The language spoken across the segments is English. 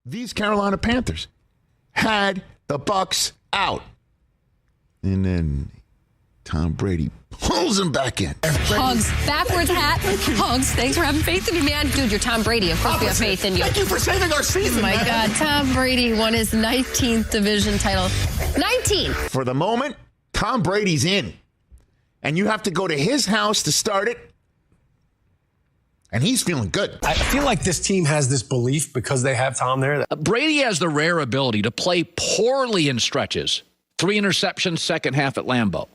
These Carolina Panthers had the Bucs out. And then Tom Brady pulls him back in. Hugs. Backwards hat. Hugs. Thanks for having faith in me, man. Dude, you're Tom Brady. Of course we have faith in you. Thank you for saving our season, Oh, my God. Tom Brady won his 19th division title. 19! For the moment, Tom Brady's in. And you have to go to his house to start it. And he's feeling good. I feel like this team has this belief because they have Tom there. Brady has the rare ability to play poorly in stretches. 3 interceptions second half at Lambeau.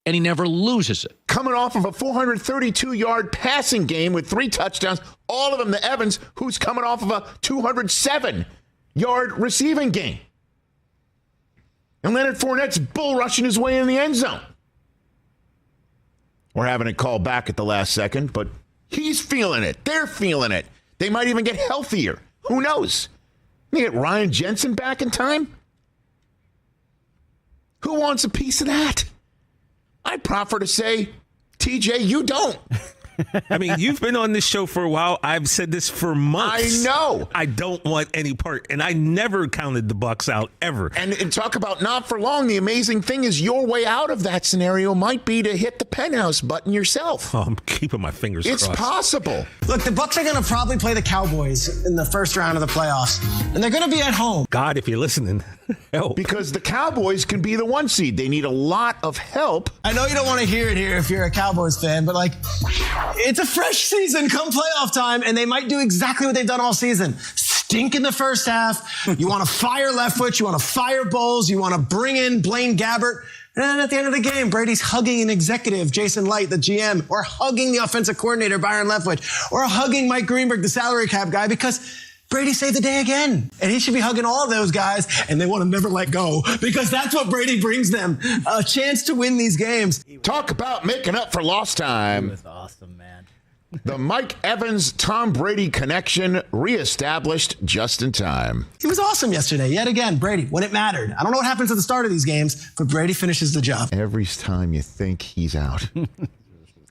And he never loses it. Coming off of a 432-yard passing game with 3 touchdowns, all of them to Evans, who's coming off of a 207-yard receiving game. And Leonard Fournette's bull rushing his way in the end zone. We're having it called back at the last second, but he's feeling it. They're feeling it. They might even get healthier. Who knows? You get Ryan Jensen back in time? Who wants a piece of that? I proffer to say, TJ, you don't. I mean, you've been on this show for a while. I've said this for months. I know. I don't want any part. And I never counted the Bucs out, ever. And talk about not for long. The amazing thing is your way out of that scenario might be to hit the penthouse button yourself. Oh, I'm keeping my fingers crossed. It's possible. Look, the Bucs are going to probably play the Cowboys in the first round of the playoffs, and they're going to be at home. God, if you're listening, help. Because the Cowboys can be the 1 seed. They need a lot of help. I know you don't want to hear it here if you're a Cowboys fan, but it's a fresh season come playoff time, and they might do exactly what they've done all season. Stink in the first half. You want to fire Leftwich. You want to fire Bowles. You want to bring in Blaine Gabbert. And then at the end of the game, Brady's hugging an executive, Jason Light, the GM, or hugging the offensive coordinator, Byron Leftwich, or hugging Mike Greenberg, the salary cap guy, because Brady saved the day again. And he should be hugging all of those guys, and they want to never let go because that's what Brady brings them, a chance to win these games. Talk about making up for lost time. He was awesome, man. The Mike Evans-Tom Brady connection reestablished just in time. He was awesome yesterday. Yet again, Brady, when it mattered. I don't know what happens at the start of these games, but Brady finishes the job. Every time you think he's out.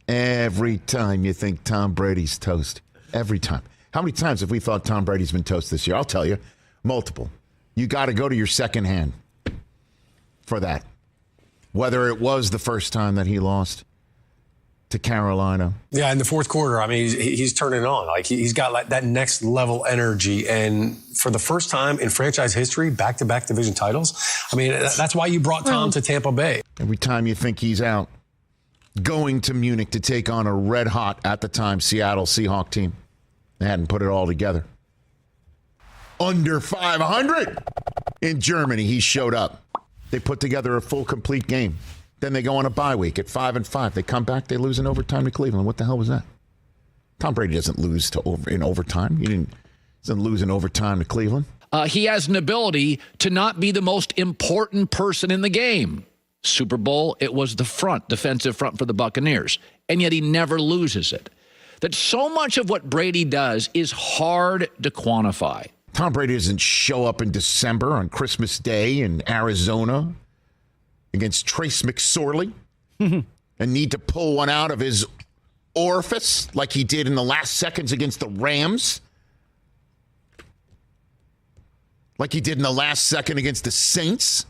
Every time you think Tom Brady's toast. Every time. How many times have we thought Tom Brady's been toast this year? I'll tell you. Multiple. You got to go to your second hand for that. Whether it was the first time that he lost to Carolina. Yeah, in the fourth quarter, I mean, he's turning it on. He's got that next level energy. And for the first time in franchise history, back-to-back division titles. I mean, that's why you brought Tom to Tampa Bay. Every time you think he's out, going to Munich to take on a red-hot, at the time, Seattle Seahawks team. They hadn't put it all together. Under 500 in Germany, he showed up. They put together a full, complete game. Then they go on a bye week at 5-5. They come back, they lose in overtime to Cleveland. What the hell was that? Tom Brady doesn't lose in overtime. He doesn't lose in overtime to Cleveland. He has an ability to not be the most important person in the game. Super Bowl, it was the defensive front for the Buccaneers. And yet he never loses it. That so much of what Brady does is hard to quantify. Tom Brady doesn't show up in December on Christmas Day in Arizona against Trace McSorley and need to pull one out of his orifice like he did in the last seconds against the Rams. Like he did in the last second against the Saints.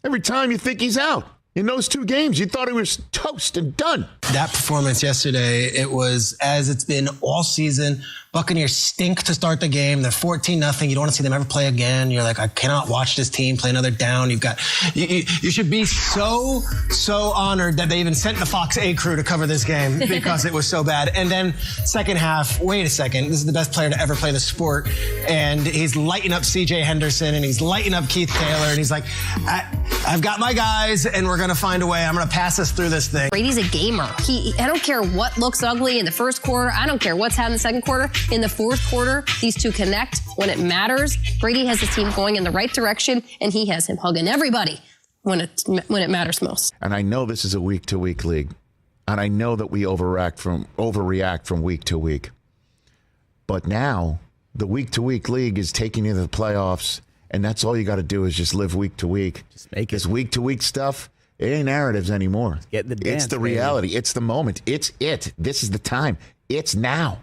Every time you think he's out. In those 2 games, you thought he was toast and done. That performance yesterday, it was as it's been all season. Buccaneers stink to start the game. They're 14-0. You don't want to see them ever play again. You're like, I cannot watch this team play another down. You should be so honored that they even sent the Fox A crew to cover this game because it was so bad. And then second half, wait a second, this is the best player to ever play the sport. And he's lighting up CJ Henderson and he's lighting up Keith Taylor. And he's like, I've got my guys and we're going to find a way. I'm going to pass us through this thing. Brady's a gamer. I don't care what looks ugly in the first quarter. I don't care what's happened in the second quarter. In the fourth quarter, these two connect when it matters. Brady has his team going in the right direction, and he has him hugging everybody when it matters most. And I know this is a week-to-week league, and I know that we overreact from week to week. But now the week-to-week league is taking you to the playoffs, and that's all you got to do is just live week to week. Just make it. This week-to-week stuff, it ain't narratives anymore. Get the dance, it's the reality. It's the moment. It's it. This is the time. It's now.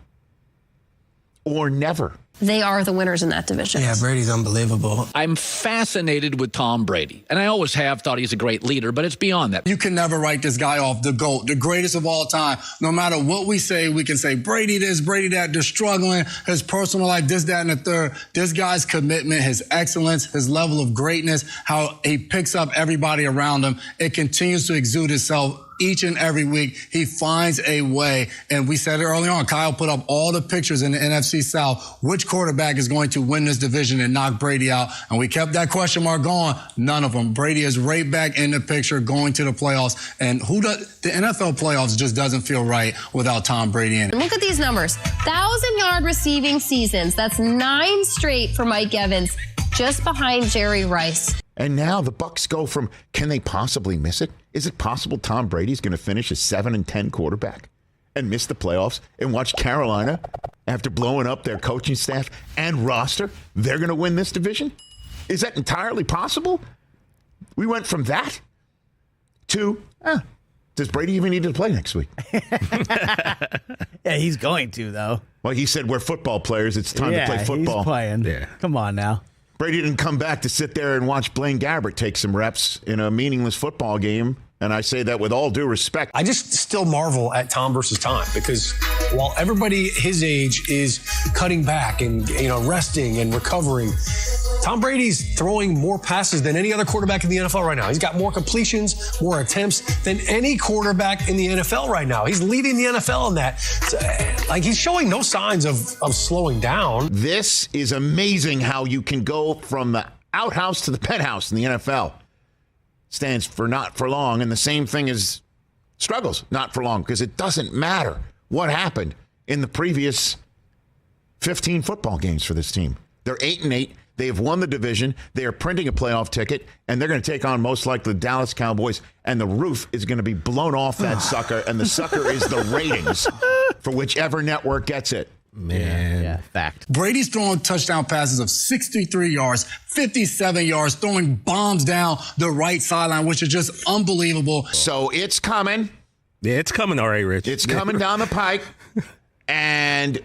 Or never. They are the winners in that division. Yeah, Brady's unbelievable. I'm fascinated with Tom Brady, and I always have thought he's a great leader, but it's beyond that. You can never write this guy off, the GOAT, the greatest of all time. No matter what we say, we can say Brady this, Brady that, they're struggling, his personal life, this, that, and the third. This guy's commitment, his excellence, his level of greatness, how he picks up everybody around him, it continues to exude itself each and every week. He finds a way. And we said it early on. Kyle put up all the pictures in the NFC South. Which quarterback is going to win this division and knock Brady out? And we kept that question mark going. None of them. Brady is right back in the picture going to the playoffs. And the NFL playoffs just doesn't feel right without Tom Brady in it. Look at these numbers. 1,000-yard receiving seasons. That's 9 straight for Mike Evans, just behind Jerry Rice. And now the Bucs go from, can they possibly miss it? Is it possible Tom Brady's going to finish a 7-10 quarterback and miss the playoffs and watch Carolina, after blowing up their coaching staff and roster, they're going to win this division? Is that entirely possible? We went from that to, does Brady even need to play next week? Yeah, he's going to, though. Well, he said we're football players. It's time to play football. He's playing. Yeah. Come on now. Brady didn't come back to sit there and watch Blaine Gabbert take some reps in a meaningless football game. And I say that with all due respect. I just still marvel at Tom versus time, because while everybody his age is cutting back and resting and recovering, Tom Brady's throwing more passes than any other quarterback in the NFL right now. He's got more completions, more attempts than any quarterback in the NFL right now. He's leading the NFL in that. He's showing no signs of slowing down. This is amazing how you can go from the outhouse to the penthouse in the NFL. Stands for not for long, and the same thing as struggles, not for long, because it doesn't matter what happened in the previous 15 football games for this team. They're 8-8. They have won the division. They are printing a playoff ticket, and they're going to take on most likely the Dallas Cowboys, and the roof is going to be blown off that sucker, and the sucker is the ratings for whichever network gets it. Man. Yeah, fact. Brady's throwing touchdown passes of 63 yards, 57 yards, throwing bombs down the right sideline, which is just unbelievable. So it's coming. Yeah, it's coming, all right, Rich. It's coming down the pike. And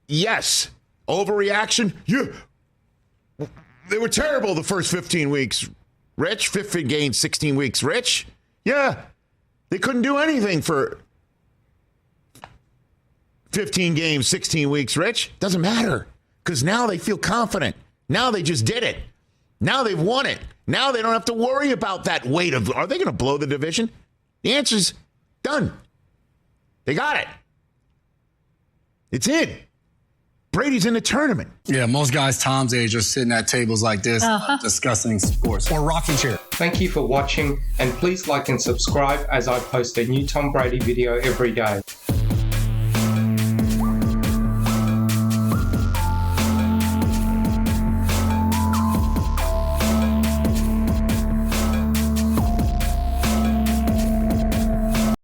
yes, overreaction. Yeah. They were terrible the first 15 weeks. Rich, 15 games, 16 weeks. Rich, yeah. They couldn't do anything for 15 games, 16 weeks, Rich. Doesn't matter, because now they feel confident. Now they just did it. Now they've won it. Now they don't have to worry about that weight of, are they going to blow the division? The answer's done. They got it. It's in. Brady's in the tournament. Yeah, most guys Tom's age are sitting at tables like this discussing sports. Or rocking chair. Thank you for watching, and please like and subscribe as I post a new Tom Brady video every day.